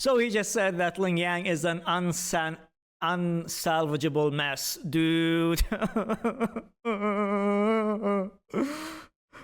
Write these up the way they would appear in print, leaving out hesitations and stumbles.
So he just said that Lingyang is an unsalvageable mess, dude.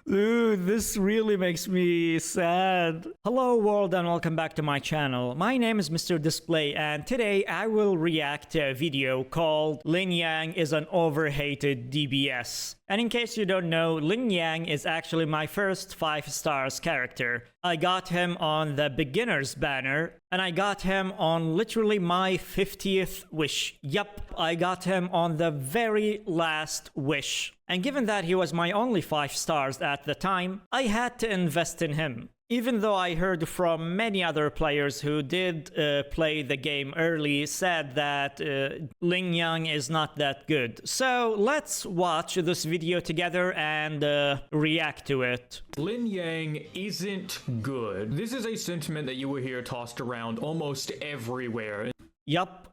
Dude, this really makes me sad. Hello world and welcome back to my channel. My name is Mr.DissPlay and today I will react to a video called Lingyang is an overhated DBS. And in case you don't know, Lingyang is actually my first 5 stars character. I got him on the beginners banner and I got him on literally my 50th wish. Yup, I got him on the very last wish. And given that he was my only 5 stars at the time, I had to invest in him. Even though I heard from many other players who did play the game early said that Lingyang is not that good. So let's watch this video together and react to it. Lingyang isn't good. This is a sentiment that you will hear tossed around almost everywhere.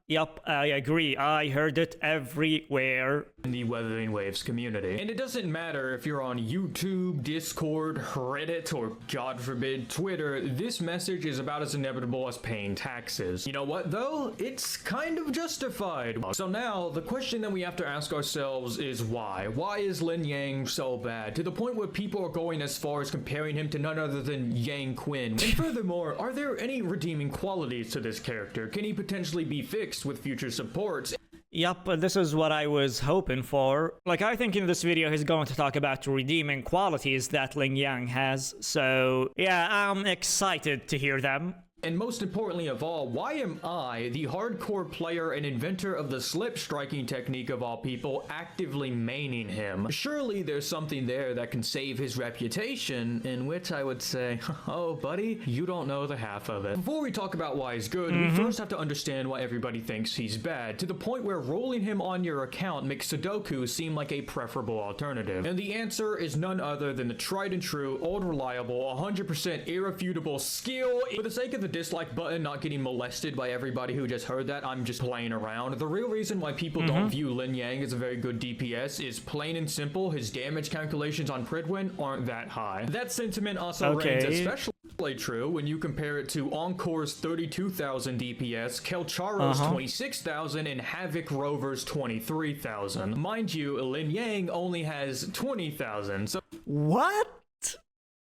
Yup, I agree. I heard it everywhere. In the Weathering Waves community. And it doesn't matter if you're on YouTube, Discord, Reddit, or God forbid, Twitter, this message is about as inevitable as paying taxes. You know what though? It's kind of justified. So now, the question that we have to ask ourselves is why? Why is Lingyang so bad? To the point where people are going as far as comparing him to none other than Yang Quinn. And furthermore, are there any redeeming qualities to this character? Can he potentially be fixed with future supports? Yup, this is what I was hoping for. Like, I think in this video he's going to talk about redeeming qualities that Lingyang has, so yeah, I'm excited to hear them. And most importantly of all, why am I, the hardcore player and inventor of the slip striking technique of all people, actively maining him? Surely there's something there that can save his reputation, in which I would say, oh buddy, you don't know the half of it. Before we talk about why he's good, we first have to understand why everybody thinks he's bad, to the point where rolling him on your account makes Sudoku seem like a preferable alternative. And the answer is none other than the tried and true, old reliable, 100% irrefutable skill. For the sake of the dislike button not getting molested by everybody who just heard that, I'm just playing around. The real reason why people don't view Lingyang as a very good DPS is plain and simple, his damage calculations on Pridwin aren't that high. That sentiment also reigns especially true when you compare it to Encore's 32,000 DPS, Kelcharo's 26,000, and Havoc Rover's 23,000. Mind you, Lingyang only has 20,000. So what?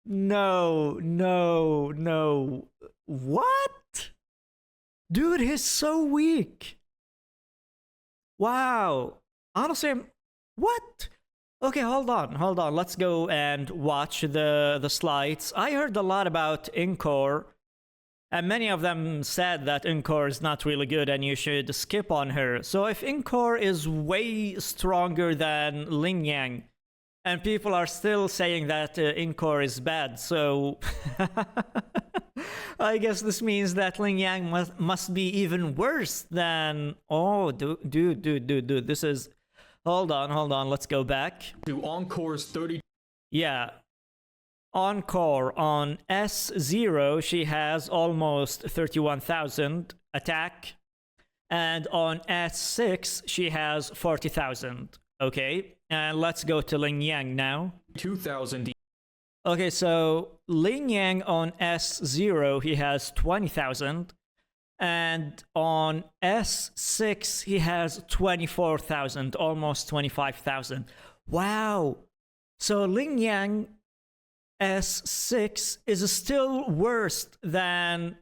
No. What? Dude, he's so weak. Wow. Honestly, what? Okay, hold on. Let's go and watch the slides. I heard a lot about Encore, and many of them said that Encore is not really good and you should skip on her. So if Encore is way stronger than Lingyang, and people are still saying that Encore is bad, so I guess this means that Lingyang must be even worse than... Oh, dude, this is... Hold on, let's go back. To Encore's 30... Yeah. Encore on S0, she has almost 31,000 attack. And on S6, she has 40,000. Okay, and let's go to Lingyang now. 2,000. Okay, so Lingyang on S0, he has 20,000. And on S6, he has 24,000, almost 25,000. Wow. So Lingyang S6 is still worse than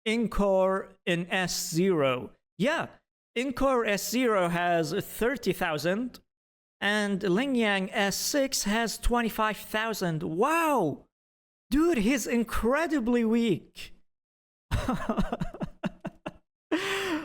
Encore in S0. Yeah, Encore S0 has 30,000. And Lingyang S6 has 25,000. Wow! Dude, he's incredibly weak.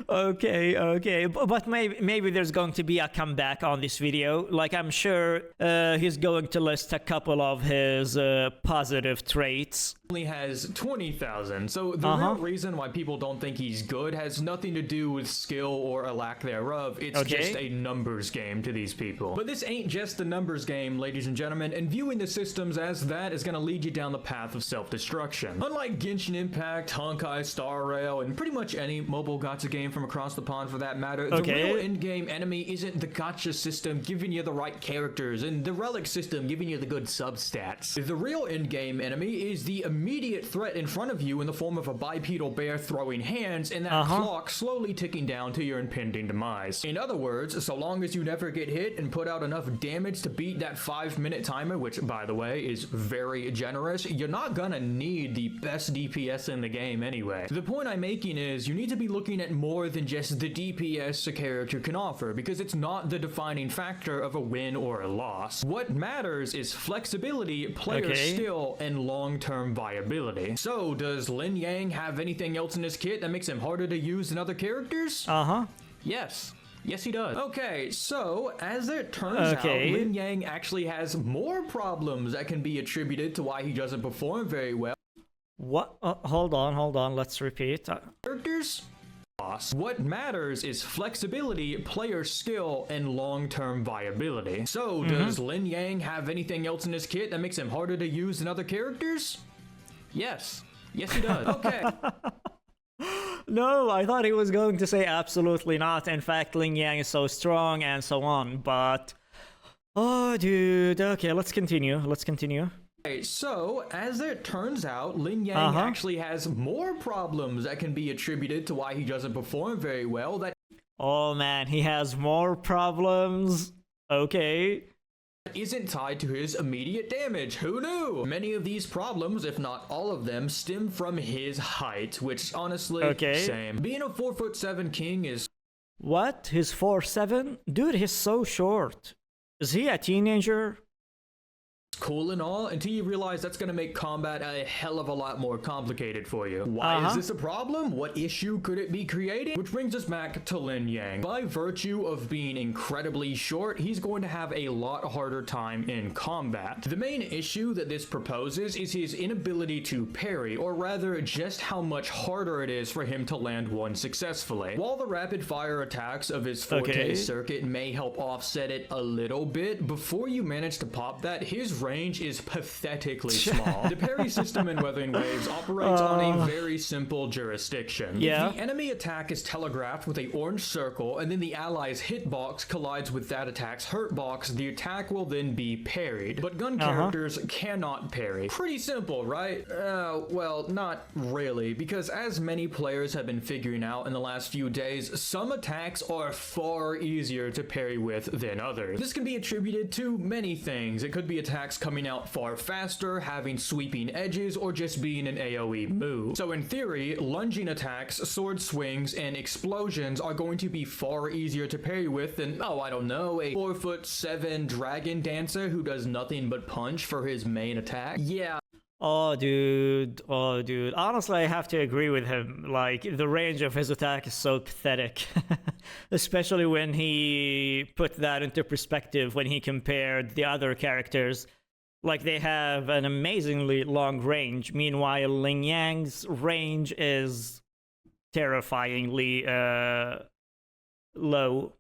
Okay, but maybe there's going to be a comeback on this video. Like, I'm sure he's going to list a couple of his positive traits. Only has 20,000. So the real reason why people don't think he's good has nothing to do with skill or a lack thereof. It's just a numbers game to these people. But this ain't just a numbers game, ladies and gentlemen, and viewing the systems as that is going to lead you down the path of self-destruction. Unlike Genshin Impact, Honkai Star Rail, and pretty much any mobile gacha game from from across the pond for that matter. The real in-game enemy isn't the gacha system giving you the right characters and the relic system giving you the good substats. The real in-game enemy is the immediate threat in front of you in the form of a bipedal bear throwing hands and that clock slowly ticking down to your impending demise. In other words, so long as you never get hit and put out enough damage to beat that 5-minute timer, which by the way is very generous, you're not gonna need the best DPS in the game anyway. The point I'm making is you need to be looking at more than just the DPS a character can offer, because it's not the defining factor of a win or a loss. What matters is flexibility, player skill, and long-term viability. So does Lingyang have anything else in his kit that makes him harder to use than other characters? Yes. Yes, he does. Okay, so as it turns out, Lingyang actually has more problems that can be attributed to why he doesn't perform very well. What? Hold on. Let's repeat. Characters? What matters is flexibility, player skill, and long-term viability. So does Lingyang have anything else in his kit that makes him harder to use than other characters? Yes. Yes, he does. Okay. No, I thought he was going to say absolutely not. In fact, Lingyang is so strong and so on, but... Oh, dude. Okay, let's continue. Okay, so as it turns out, Lingyang actually has more problems that can be attributed to why he doesn't perform very well. Oh man, he has more problems. Okay. Isn't tied to his immediate damage. Who knew? Many of these problems, if not all of them, stem from his height, which honestly, same. Being a 4'7" king is... What? He's 4'7"? Dude, he's so short. Is he a teenager? Cool and all, until you realize that's going to make combat a hell of a lot more complicated for you. Why is this a problem? What issue could it be creating? Which brings us back to Lingyang. By virtue of being incredibly short, he's going to have a lot harder time in combat. The main issue that this proposes is his inability to parry, or rather just how much harder it is for him to land one successfully. While the rapid fire attacks of his 4K circuit may help offset it a little bit, before you manage to pop that, his range is pathetically small. The parry system in Weathering Waves operates on a very simple jurisdiction. If the enemy attack is telegraphed with an orange circle and then the ally's hitbox collides with that attack's hurtbox, the attack will then be parried. But gun characters cannot parry. Pretty simple, right? Well, not really, because as many players have been figuring out in the last few days, some attacks are far easier to parry with than others. This can be attributed to many things. It could be attacks coming out far faster, having sweeping edges, or just being an AoE move. So in theory, lunging attacks, sword swings, and explosions are going to be far easier to parry with than, I don't know, a 4'7" dragon dancer who does nothing but punch for his main attack. Yeah. Oh dude. Honestly, I have to agree with him. Like, the range of his attack is so pathetic. Especially when he put that into perspective, when he compared the other characters. Like, they have an amazingly long range. Meanwhile, Lingyang's range is terrifyingly low.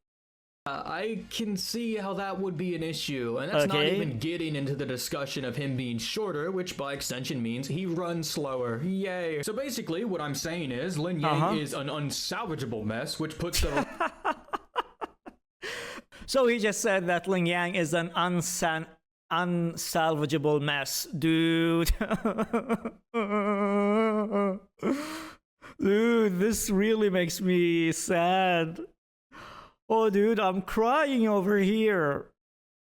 I can see how that would be an issue, and that's not even getting into the discussion of him being shorter, which by extension means he runs slower. Yay. So basically, what I'm saying is, Lingyang is an unsalvageable mess, which puts the... So he just said that Lingyang is an unsalvageable mess, dude. Dude, this really makes me sad. Oh, dude, I'm crying over here.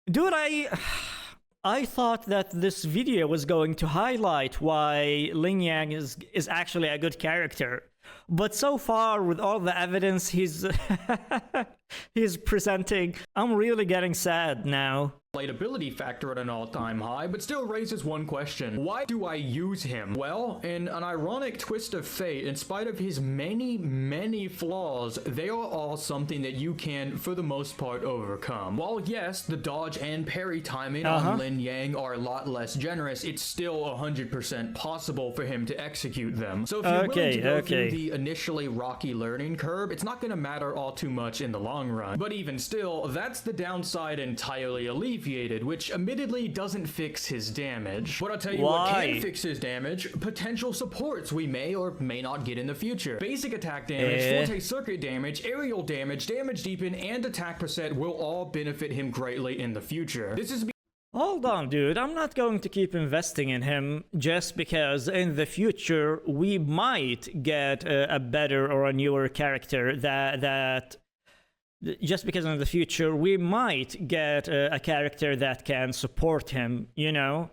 Dude, I thought that this video was going to highlight why Lingyang is actually a good character. But so far, with all the evidence he's presenting, I'm really getting sad now. Relatability factor at an all-time high, but still raises one question. Why do I use him? Well, in an ironic twist of fate, in spite of his many flaws, they are all something that you can, for the most part, overcome. While yes, the dodge and parry timing on Lingyang are a lot less generous, it's still 100% possible for him to execute them. So if you're willing to go through the initially rocky learning curve, it's not going to matter all too much in the long run. But even still, that's the downside entirely alleviated alleviated, which admittedly doesn't fix his damage. But I'll tell you Why? what can fix his damage: potential supports we may or may not get in the future. Basic attack damage, forte circuit damage, aerial damage, damage deepen, and attack percent will all benefit him greatly in the future. This is Hold on, dude. I'm not going to keep investing in him just because in the future we might get a better or a newer character that just because in the future we might get a character that can support him, you know?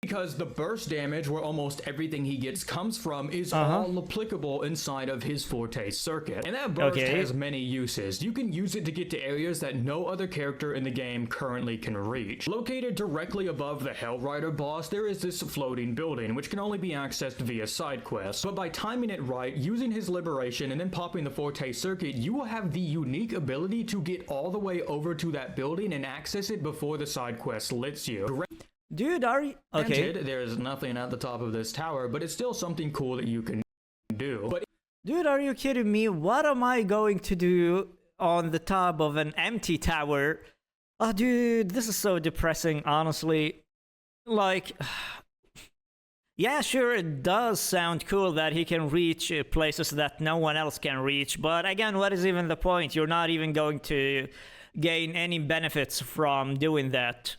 because the burst damage, where almost everything he gets comes from, is all applicable inside of his forte circuit. And that burst has many uses. You can use it to get to areas that no other character in the game currently can reach. Located directly above the Hell Rider boss, there is this floating building, which can only be accessed via side quests. But by timing it right, using his liberation, and then popping the forte circuit, you will have the unique ability to get all the way over to that building and access it before the side quest lets you. Dude, are you... Okay. Granted, there's nothing at the top of this tower, but it's still something cool that you can do. But dude, are you kidding me? What am I going to do on the top of an empty tower? Oh, dude, this is so depressing, honestly. Like... Yeah, sure, it does sound cool that he can reach places that no one else can reach, but again, what is even the point? You're not even going to gain any benefits from doing that.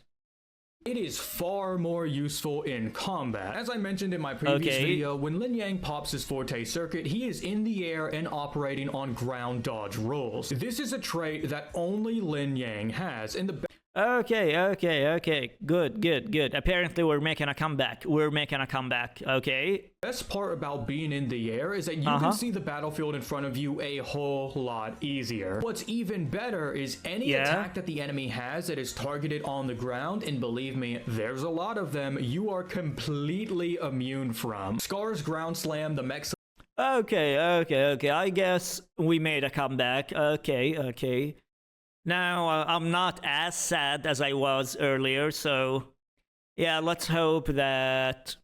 it is far more useful in combat. As I mentioned in my previous video, when Lingyang pops his forte circuit, he is in the air and operating on ground dodge rules. This is a trait that only Lingyang has. In the Okay. Good. Apparently we're making a comeback. Okay. best part about being in the air is that you can see the battlefield in front of you a whole lot easier. What's even better is any attack that the enemy has that is targeted on the ground, and believe me, there's a lot of them, you are completely immune from. Scar's ground slam, the mech... Okay. I guess we made a comeback. Okay. Now, I'm not as sad as I was earlier, so yeah, let's hope that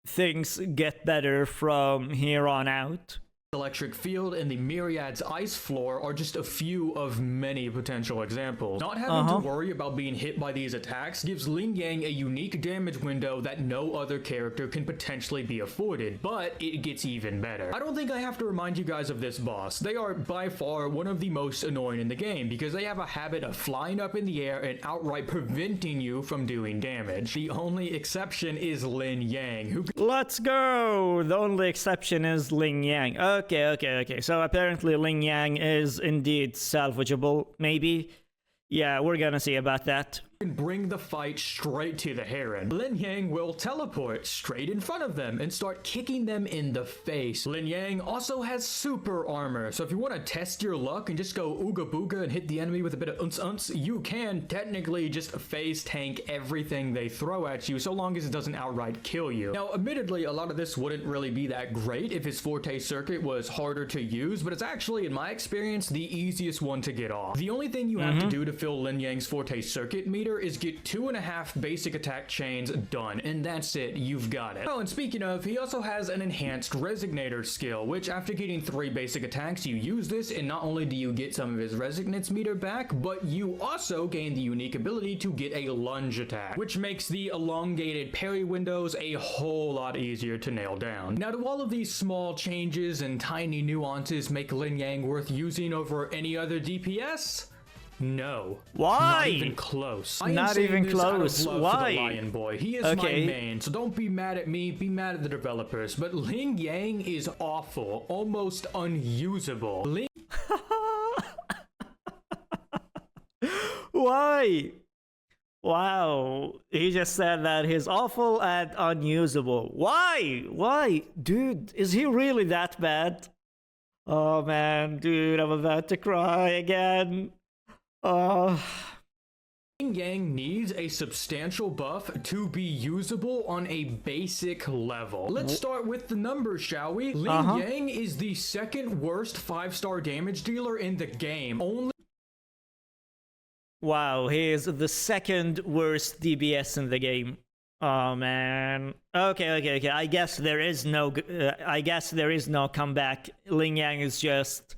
things get better from here on out. electric field and the Myriad's ice floor are just a few of many potential examples. Not having to worry about being hit by these attacks gives Lingyang a unique damage window that no other character can potentially be afforded, but it gets even better. I don't think I have to remind you guys of this boss. They are by far one of the most annoying in the game because they have a habit of flying up in the air and outright preventing you from doing damage. The only exception is Lingyang, who... Let's go! The only exception is Lingyang. Okay. So apparently Lingyang is indeed salvageable, maybe? Yeah, we're gonna see about that. can bring the fight straight to the Heron. Lingyang will teleport straight in front of them and start kicking them in the face. Lingyang also has super armor, so if you want to test your luck and just go ooga booga and hit the enemy with a bit of unce, you can technically just phase tank everything they throw at you, so long as it doesn't outright kill you. Now, admittedly, a lot of this wouldn't really be that great if his forte circuit was harder to use, but it's actually, in my experience, the easiest one to get off. The only thing you have to do to fill Lingyang's forte circuit meter is get 2.5 basic attack chains done, and that's it, you've got it. Oh, and speaking of, he also has an enhanced resignator skill, which after getting 3 basic attacks, you use this, and not only do you get some of his resignates meter back, but you also gain the unique ability to get a lunge attack, which makes the elongated parry windows a whole lot easier to nail down. Now, do all of these small changes and tiny nuances make Lingyang worth using over any other DPS? No. Why? Not even close. Not even close. Why? The Lion Boy. He is my main, so don't be mad at me, be mad at the developers. But Lingyang is awful, almost unusable. Why? Wow. He just said that he's awful and unusable. Why? Dude, is he really that bad? Oh man, dude, I'm about to cry again. Lingyang needs a substantial buff to be usable on a basic level. Let's start with the numbers, shall we? Lingyang is the second worst 5-star damage dealer in the game. Wow, he is the second worst DBS in the game. Oh man. Okay. I guess there is no comeback. Lingyang is just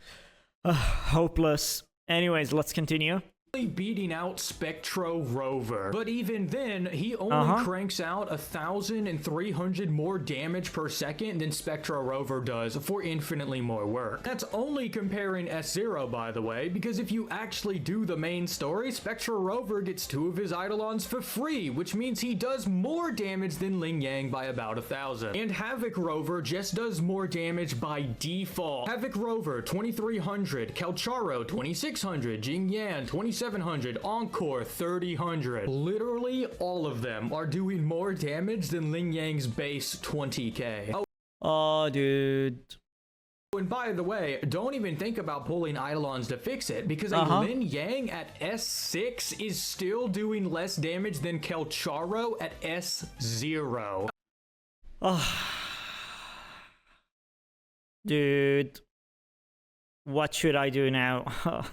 hopeless. Anyways, let's continue. beating out Spectro Rover. But even then, he only cranks out 1,300 more damage per second than Spectro Rover does for infinitely more work. That's only comparing S-Zero, by the way, because if you actually do the main story, Spectro Rover gets 2 of his Eidolons for free, which means he does more damage than Lingyang by about 1,000. And Havoc Rover just does more damage by default. Havoc Rover, 2,300, Calcharo, 2,600, Jingyan, 2,700, Encore, 3,000. Literally all of them are doing more damage than Lingyang's base 20k. Oh, dude. And by the way, don't even think about pulling Eidolons to fix it, because a Lingyang at S6 is still doing less damage than Calcharo at S0. Dude. What should I do now?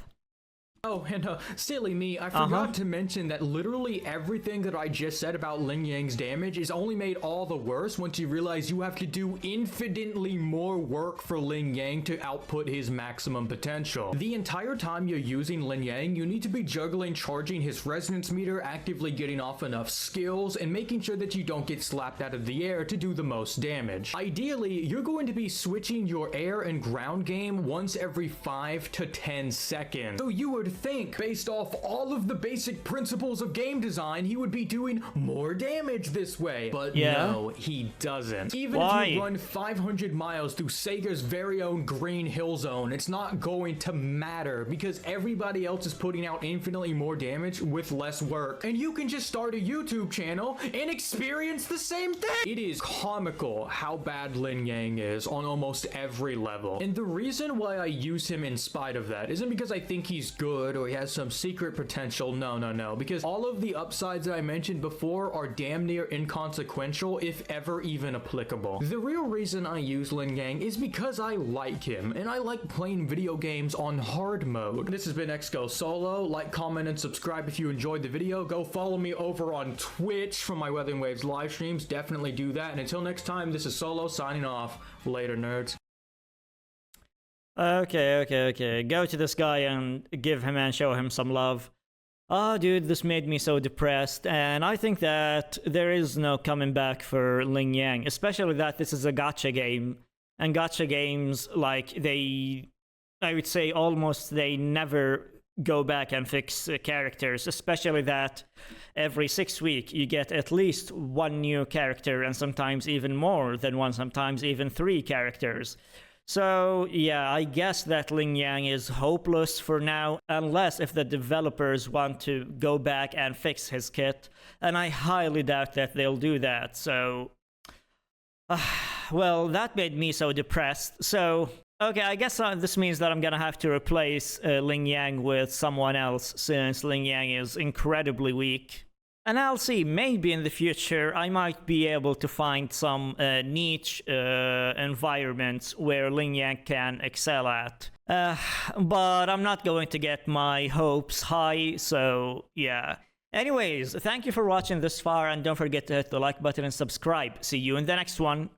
Oh, and silly me, I forgot to mention that literally everything that I just said about Lingyang's damage is only made all the worse once you realize you have to do infinitely more work for Lingyang to output his maximum potential. The entire time you're using Lingyang, you need to be juggling charging his resonance meter, actively getting off enough skills, and making sure that you don't get slapped out of the air to do the most damage. Ideally, you're going to be switching your air and ground game once every 5 to 10 seconds. So you would think, based off all of the basic principles of game design, he would be doing more damage this way. But no, he doesn't. Even if you run 500 miles through Sega's very own Green Hill Zone, it's not going to matter because everybody else is putting out infinitely more damage with less work. And you can just start a YouTube channel and experience the same thing. It is comical how bad Lingyang is on almost every level. And the reason why I use him in spite of that isn't because I think he's good or he has some secret potential. No, because all of the upsides that I mentioned before are damn near inconsequential, if ever even applicable. The real reason I use Lingyang is because I like him, and I like playing video games on hard mode. This has been XGO Solo. Like, comment, and subscribe if you enjoyed the video. Go follow me over on Twitch for my Weathering Waves live streams. Definitely do that. And until next time, this is Solo signing off. Later, nerds. Okay. Go to this guy and give him and show him some love. Dude, this made me so depressed, and I think that there is no coming back for Lingyang, especially that this is a gacha game, and gacha games, like, I would say almost they never go back and fix characters, especially that every 6 weeks you get at least 1 new character, and sometimes even more than 1, sometimes even 3 characters. So yeah, I guess that Lingyang is hopeless for now, unless if the developers want to go back and fix his kit, and I highly doubt that they'll do that. So well, that made me so depressed. So okay, I guess this means that I'm gonna have to replace Lingyang with someone else, since Lingyang is incredibly weak. And I'll see, maybe in the future I might be able to find some niche environments where Lingyang can excel at. But I'm not going to get my hopes high, so yeah. Anyways, thank you for watching this far, and don't forget to hit the like button and subscribe. See you in the next one.